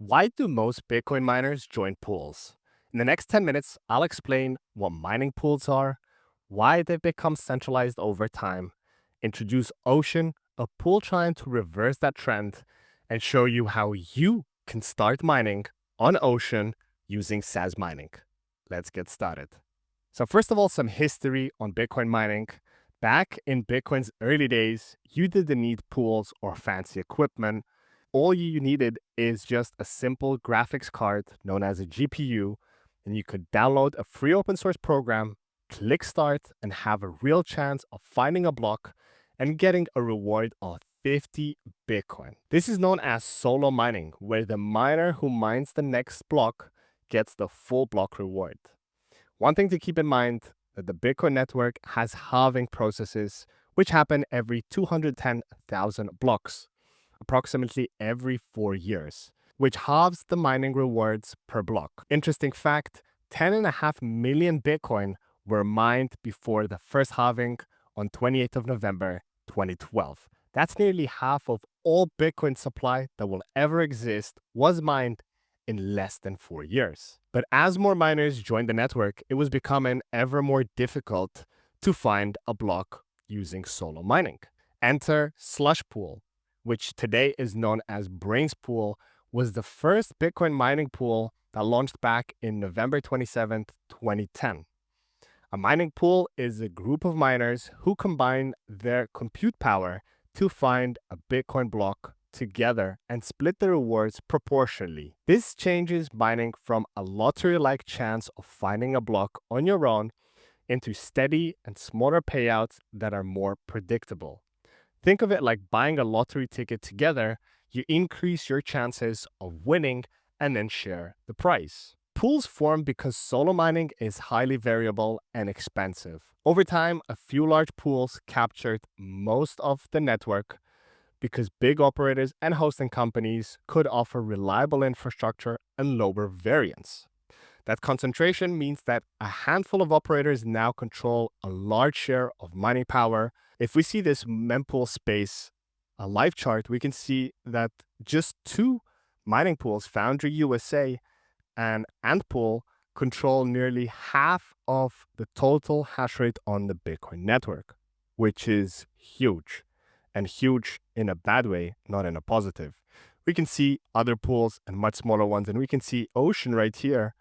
Why do most Bitcoin miners join pools? In the next 10 minutes, I'll explain what mining pools are, why they've become centralized over time, introduce Ocean, a pool trying to reverse that trend, and show you how you can start mining on Ocean using Sazmining. Let's get started. So, first of all, some history on Bitcoin mining. Back in Bitcoin's early days, you didn't need pools or fancy equipment. All you needed is just a simple graphics card known as a GPU, and you could download a free open source program, click start, and have a real chance of finding a block and getting a reward of 50 Bitcoin. This is known as solo mining, where the miner who mines the next block gets the full block reward. One thing to keep in mind that the Bitcoin network has halving processes, which happen every 210,000 blocks, approximately every 4 years, which halves the mining rewards per block. Interesting fact, 10.5 million Bitcoin were mined before the first halving on 28th of November 2012. That's nearly half of all Bitcoin supply that will ever exist was mined in less than 4 years. But as more miners joined the network, it was becoming ever more difficult to find a block using solo mining. Enter Slush Pool, which today is known as Brains Pool, was the first Bitcoin mining pool that launched back in November 27th, 2010. A mining pool is a group of miners who combine their compute power to find a Bitcoin block together and split the rewards proportionally. This changes mining from a lottery-like chance of finding a block on your own into steady and smaller payouts that are more predictable. Think of it like buying a lottery ticket together. You increase your chances of winning and then share the prize. Pools form because solo mining is highly variable and expensive. Over time, a few large pools captured most of the network because big operators and hosting companies could offer reliable infrastructure and lower variance. That concentration means that a handful of operators now control a large share of mining power. If we see this mempool space, a live chart, we can see that just two mining pools, Foundry USA and Antpool, control nearly half of the total hash rate on the Bitcoin network, which is huge, and huge in a bad way, not in a positive. We can see other pools and much smaller ones, and we can see Ocean right here,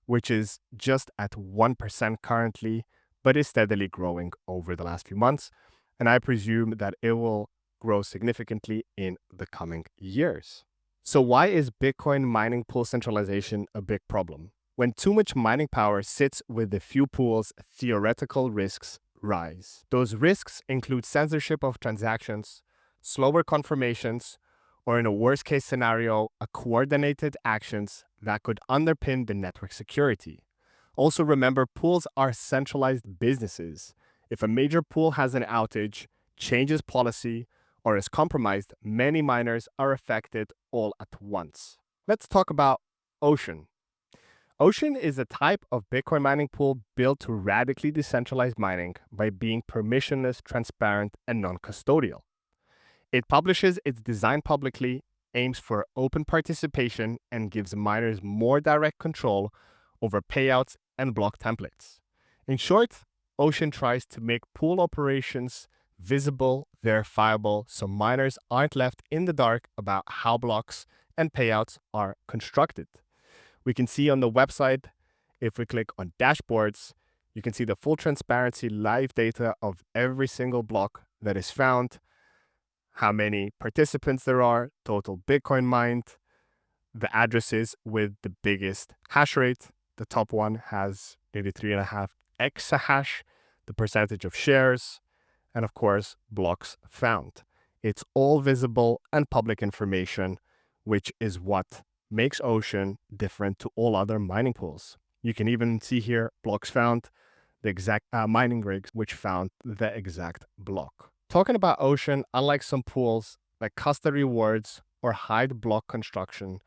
which is just at 1% currently, but is steadily growing over the last few months. And I presume that it will grow significantly in the coming years. So why is Bitcoin mining pool centralization a big problem? When too much mining power sits with a few pools, theoretical risks rise. Those risks include censorship of transactions, slower confirmations, or in a worst case scenario, a coordinated actions that could underpin the network security. Also remember, pools are centralized businesses. If a major pool has an outage, changes policy, or is compromised, many miners are affected all at once. Let's talk about Ocean. Ocean is a type of Bitcoin mining pool built to radically decentralize mining by being permissionless, transparent, and non-custodial. It publishes its design publicly, aims for open participation, and gives miners more direct control over payouts and block templates. In short, Ocean tries to make pool operations visible, verifiable, so miners aren't left in the dark about how blocks and payouts are constructed. We can see on the website, if we click on dashboards, you can see the full transparency live data of every single block that is found, how many participants there are, total Bitcoin mined, the addresses with the biggest hash rate. The top one has nearly 3.5 exahash, the percentage of shares, and of course, blocks found. It's all visible and public information, which is what makes Ocean different to all other mining pools. You can even see here blocks found, the exact mining rigs which found the exact block. Talking about Ocean, unlike some pools like custody rewards or hide block construction,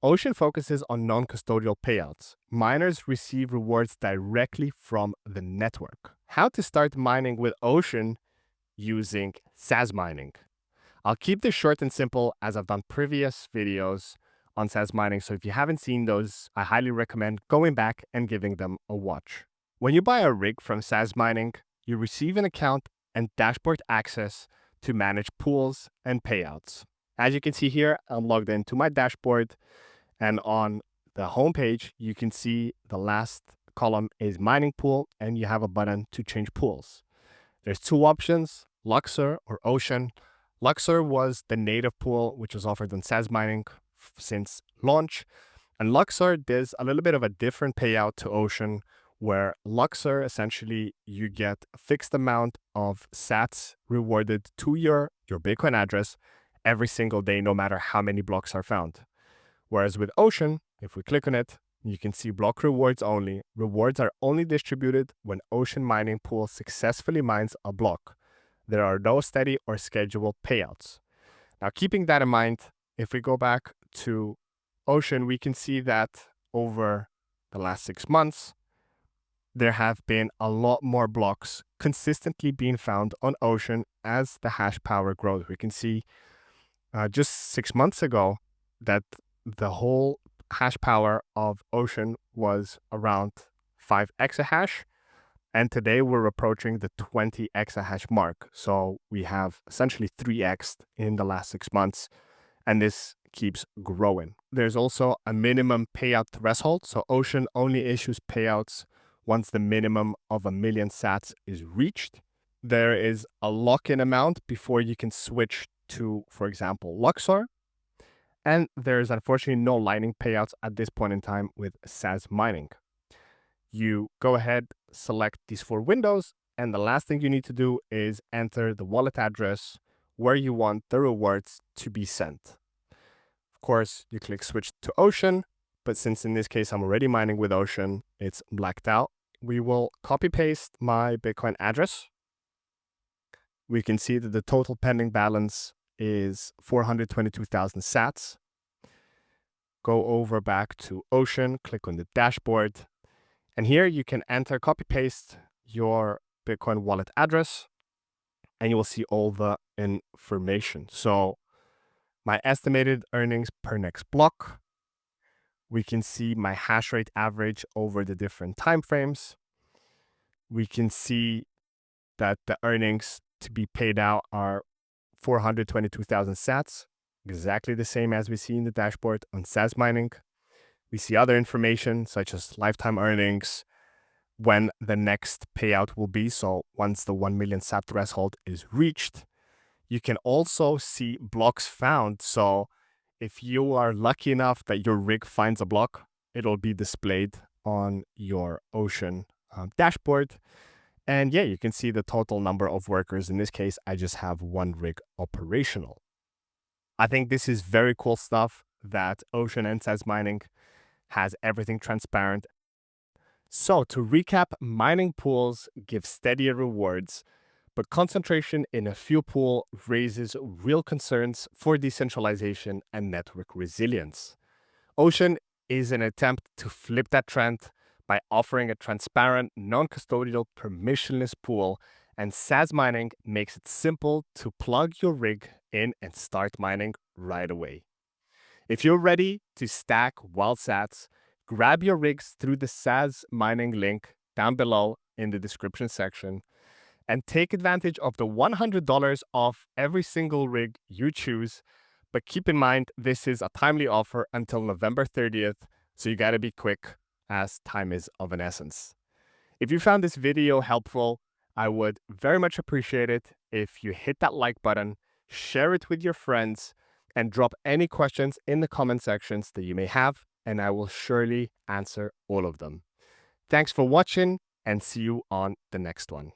Ocean focuses on non-custodial payouts. Miners receive rewards directly from the network. How to start mining with Ocean using Sazmining. I'll keep this short and simple as I've done previous videos on Sazmining. So if you haven't seen those, I highly recommend going back and giving them a watch. When you buy a rig from Sazmining, you receive an account and dashboard access to manage pools and payouts. As you can see here, I'm logged into my dashboard, and on the homepage, you can see the last column is mining pool, and you have a button to change pools. There's two options, Luxor or Ocean. Luxor was the native pool, which was offered on Sazmining since launch. And Luxor does a little bit of a different payout to Ocean, where Luxor, essentially, you get a fixed amount of sats rewarded to your Bitcoin address every single day, no matter how many blocks are found. Whereas with Ocean, if we click on it, you can see block rewards only. Rewards are only distributed when Ocean mining pool successfully mines a block. There are no steady or scheduled payouts. Now, keeping that in mind, if we go back to Ocean, we can see that over the last 6 months, there have been a lot more blocks consistently being found on Ocean as the hash power grows. We can see just 6 months ago that the whole hash power of Ocean was around 5 exahash. And today we're approaching the 20 exahash mark. So we have essentially 3x in the last 6 months, and this keeps growing. There's also a minimum payout threshold. So Ocean only issues payouts once the minimum of 1 million sats is reached. There is a lock-in amount before you can switch to, for example, Luxor. And there's unfortunately no Lightning payouts at this point in time with Sazmining. You go ahead, select these 4 windows, and the last thing you need to do is enter the wallet address where you want the rewards to be sent. Of course, you click switch to Ocean, but since in this case I'm already mining with Ocean, it's blacked out. We will copy paste my Bitcoin address. We can see that the total pending balance is 422,000 sats. Go over back to Ocean, click on the dashboard, and here you can enter, copy paste your Bitcoin wallet address, and you will see all the information. So my estimated earnings per next block. We can see my hash rate average over the different timeframes. We can see that the earnings to be paid out are 422,000 sats, exactly the same as we see in the dashboard on Sazmining. We see other information such as lifetime earnings, when the next payout will be. So once the 1 million sat threshold is reached, you can also see blocks found. So if you are lucky enough that your rig finds a block, it'll be displayed on your Ocean dashboard. And yeah, you can see the total number of workers. In this case, I just have 1 rig operational. I think this is very cool stuff that Ocean and Sazmining has everything transparent. So to recap, mining pools give steadier rewards, but concentration in a few pools raises real concerns for decentralization and network resilience. Ocean is an attempt to flip that trend by offering a transparent, non-custodial, permissionless pool, and Sazmining makes it simple to plug your rig in and start mining right away. If you're ready to stack wild sats, grab your rigs through the Sazmining link down below in the description section and take advantage of the $100 off every single rig you choose. But keep in mind, this is a timely offer until November 30th, so you gotta be quick as time is of an essence. If you found this video helpful, I would very much appreciate it if you hit that like button, share it with your friends, and drop any questions in the comment sections that you may have, and I will surely answer all of them. Thanks for watching, and see you on the next one.